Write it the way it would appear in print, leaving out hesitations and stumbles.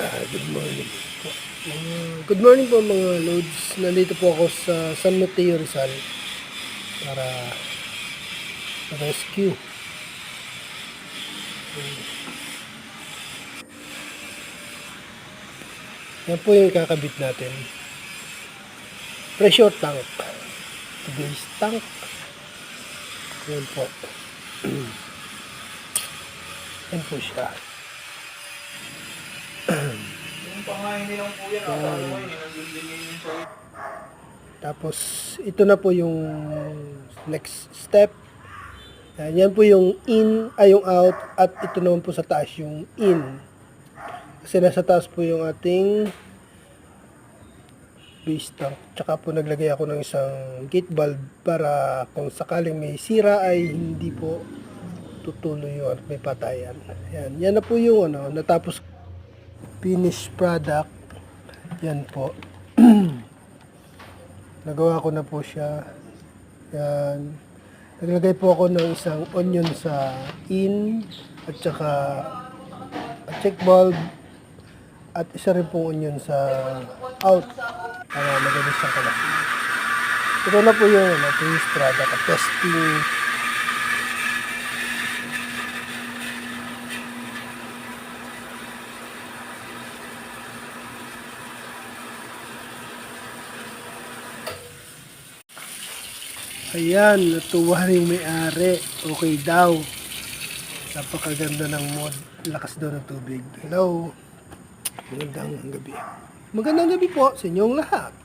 Good morning po. Good morning po mga loads. Nandito po ako sa San Mateo, Rizal para rescue. Yan po yung kakabit natin. Pressure tank. Base tank. Yan po. Yan po siya. Yung pangahin nilang po yan, akala ko yun, nandun din yung sa'yo. Tapos, ito na po yung next step. Yan po yung in, yung out, at ito naman po sa taas yung in. Kasi nasa taas po yung ating base tank. Tsaka po naglagay ako ng isang gate valve para kung sakaling may sira ay hindi po tutuloy yun at may patayan. Yan na po yung natapos finished product. Yan po. Nagawa ko na po siya. Yan. Naglagay po ako ng isang onion sa in at saka check valve at isa rin pong onion sa out para magalis ang kalas. Ito na po yung finished product at testing. Ayan, natuwa yung may-ari. Okay daw. Napakaganda ng mood. Lakas daw ng tubig. Hello. Magandang gabi. Magandang gabi po sa inyong lahat.